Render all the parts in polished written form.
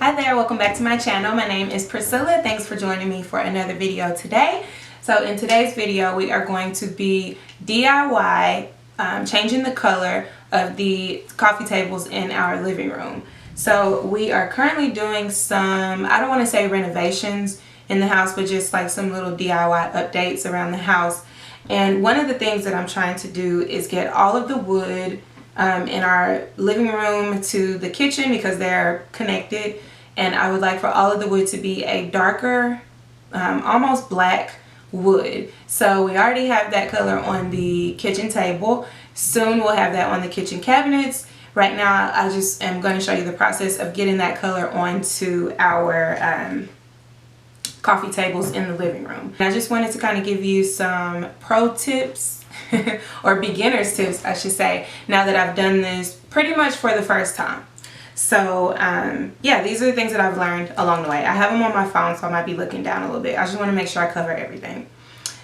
Hi there, welcome back to my channel. My name is Priscilla. Thanks for joining me for another video today. So in today's video, we are going to be DIY changing the color of the coffee tables in our living room. So we are currently doing some, I don't want to say renovations in the house, but just like some little DIY updates around the house. And one of the things that I'm trying to do is get all of the wood in our living room to the kitchen because they're connected, and I would like for all of the wood to be a darker almost black wood. So we already have that color on the kitchen table. Soon we'll have that on the kitchen cabinets. Right now I just am going to show you the process of getting that color onto our coffee tables in the living room. And I just wanted to kind of give you some pro tips or beginner's tips, I should say, now that I've done this pretty much for the first time. So yeah, these are the things that I've learned along the way. I have them on my phone, so I might be looking down a little bit. I just want to make sure I cover everything.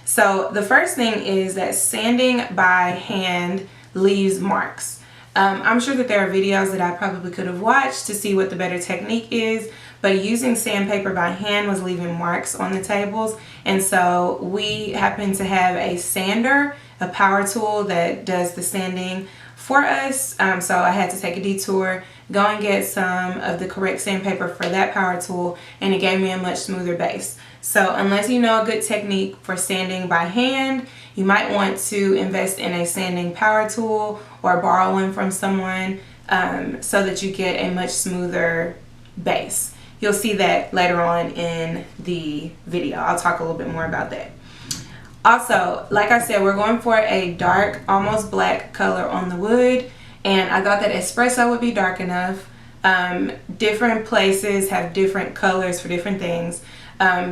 So the first thing is that sanding by hand leaves marks. I'm sure that there are videos that I probably could have watched to see what the better technique is, but using sandpaper by hand was leaving marks on the tables. And so we happen to have a sander, a power tool that does the sanding for us. So I had to take a detour, go and get some of the correct sandpaper for that power tool, and it gave me a much smoother base. So unless you know a good technique for sanding by hand, you might want to invest in a sanding power tool or borrow one from someone so that you get a much smoother base. You'll see that later on in the video. I'll talk a little bit more about that. Also, like I said, we're going for a dark, almost black color on the wood, and I thought that espresso would be dark enough. Different places have different colors for different things.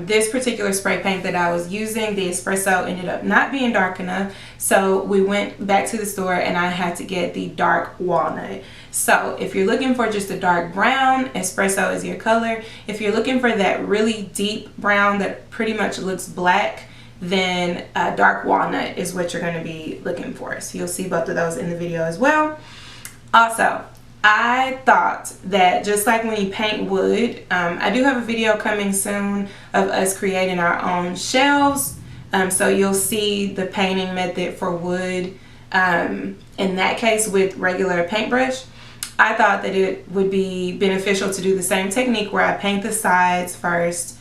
This particular spray paint that I was using, the espresso, ended up not being dark enough, so we went back to the store and I had to get the dark walnut. So if you're looking for just a dark brown, espresso is your color. If you're looking for that really deep brown that pretty much looks black, then dark walnut is what you're going to be looking for. So you'll see both of those in the video as well. Also, I thought that just like when you paint wood, I do have a video coming soon of us creating our own shelves. So you'll see the painting method for wood in that case with regular paintbrush. I thought that it would be beneficial to do the same technique where I paint the sides first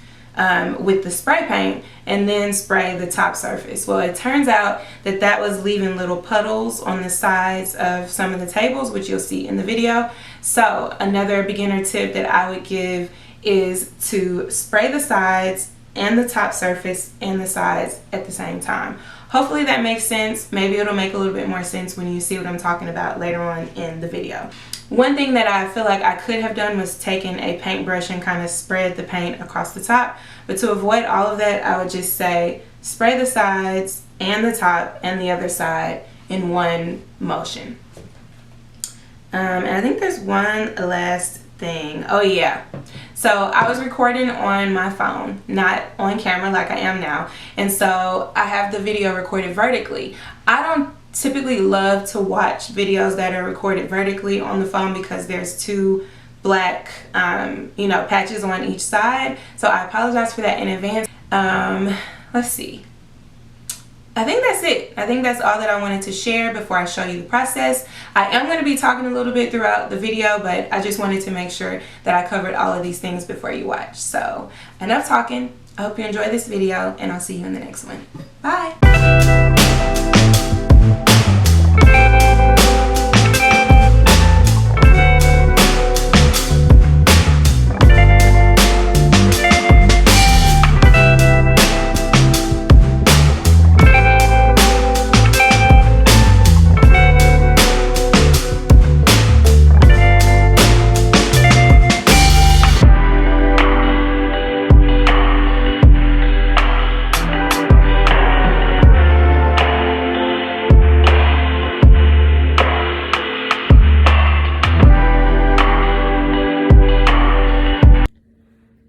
with the spray paint and then spray the top surface. Well, it turns out that that was leaving little puddles on the sides of some of the tables, which you'll see in the video. So another beginner tip that I would give is to spray the sides and the top surface and the sides at the same time. Hopefully that makes sense. Maybe it'll make a little bit more sense when you see what I'm talking about later on in the video. One thing that I feel like I could have done was taken a paintbrush and kind of spread the paint across the top. But to avoid all of that, I would just say spray the sides and the top and the other side in one motion. And I think there's one last thing. Oh yeah. So I was recording on my phone, not on camera like I am now. And so I have the video recorded vertically. I don't typically love to watch videos that are recorded vertically on the phone because there's two black patches on each side. So I apologize for that in advance. Let's see. I think that's it. I think that's all that I wanted to share before I show you the process. I am going to be talking a little bit throughout the video, but I just wanted to make sure that I covered all of these things before you watch. So enough talking. I hope you enjoyed this video, and I'll see you in the next one. Bye.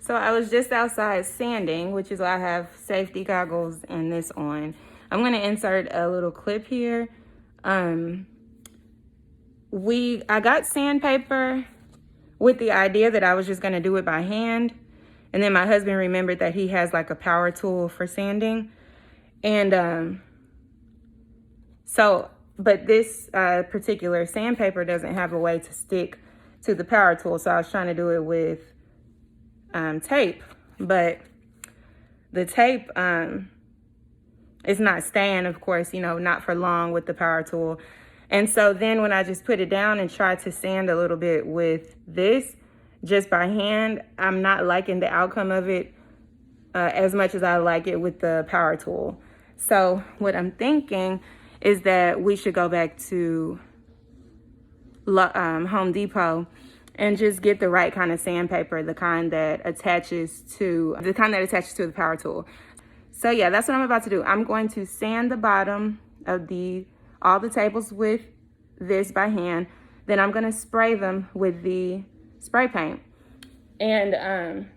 So I was just outside sanding, which is why I have safety goggles and this on. I'm going to insert a little clip here. I got sandpaper with the idea that I was just gonna do it by hand. And then my husband remembered that he has like a power tool for sanding. And but this particular sandpaper doesn't have a way to stick to the power tool. So I was trying to do it with tape, but the tape is not staying, of course, you know, not for long with the power tool. And so then when I just put it down and tried to sand a little bit with this, just by hand, I'm not liking the outcome of it as much as I like it with the power tool. So what I'm thinking is that we should go back to Home Depot and just get the right kind of sandpaper, the kind that attaches to the power tool. So yeah, that's what I'm about to do. I'm going to sand the bottom of all the tables with this by hand. Then I'm gonna spray them with the spray paint. And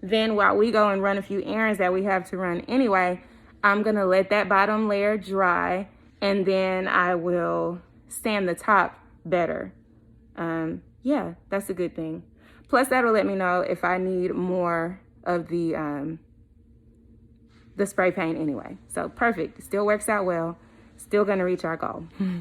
then while we go and run a few errands that we have to run anyway, I'm gonna let that bottom layer dry, and then I will sand the top better. Yeah, that's a good thing. Plus that'll let me know if I need more of the spray paint anyway. So perfect, still works out well. Still gonna reach our goal. Bye.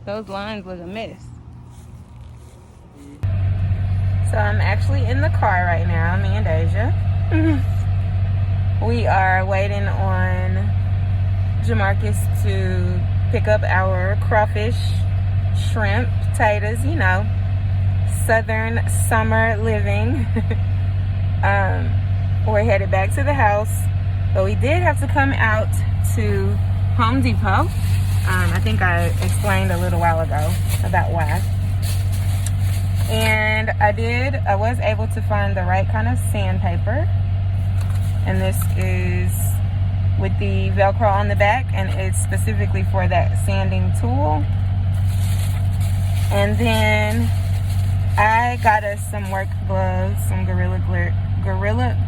Those lines look a mess. So I'm actually in the car right now, me and Deja. We are waiting on Jamarcus to pick up our crawfish, shrimp, potatoes, you know, southern summer living. We're headed back to the house, but we did have to come out to Home Depot. I think I explained a little while ago about why. And I was able to find the right kind of sandpaper. And this is with the Velcro on the back, and it's specifically for that sanding tool. And then I got us some work gloves, some Gorilla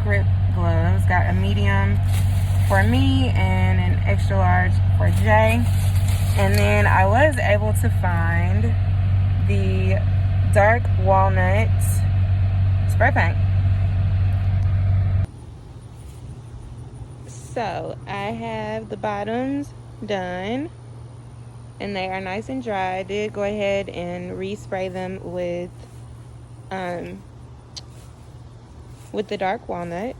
Grip gloves. Got a medium for me and an extra large for Jay. And then I was able to find the dark walnut spray paint. So I have the bottoms done and they are nice and dry. I did go ahead and respray them with the dark walnut,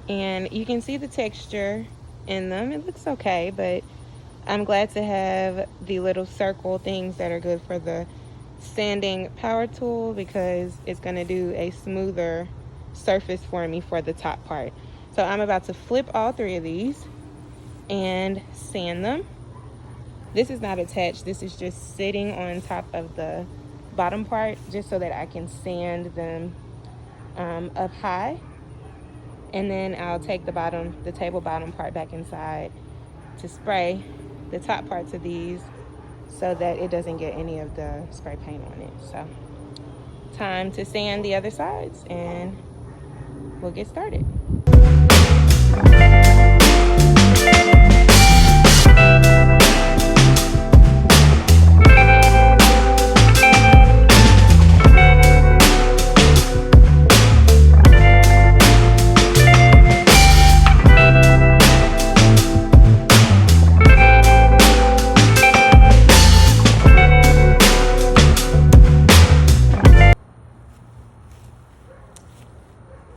and you can see the texture in them. It looks okay, but I'm glad to have the little circle things that are good for the sanding power tool, because it's going to do a smoother surface for me for the top part. So I'm about to flip all three of these and sand them. This is not attached. This is just sitting on top of the bottom part, just so that I can sand them up high. And then I'll take the table bottom part back inside to spray the top parts of these so that it doesn't get any of the spray paint on it. So time to sand the other sides and we'll get started.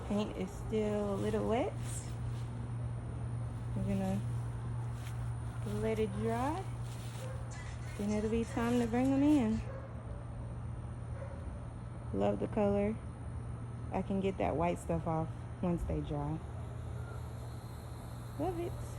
Paint is still a little wet. We're gonna let it dry, then it'll be time to bring them in. Love the color. I can get that white stuff off once they dry. Love it.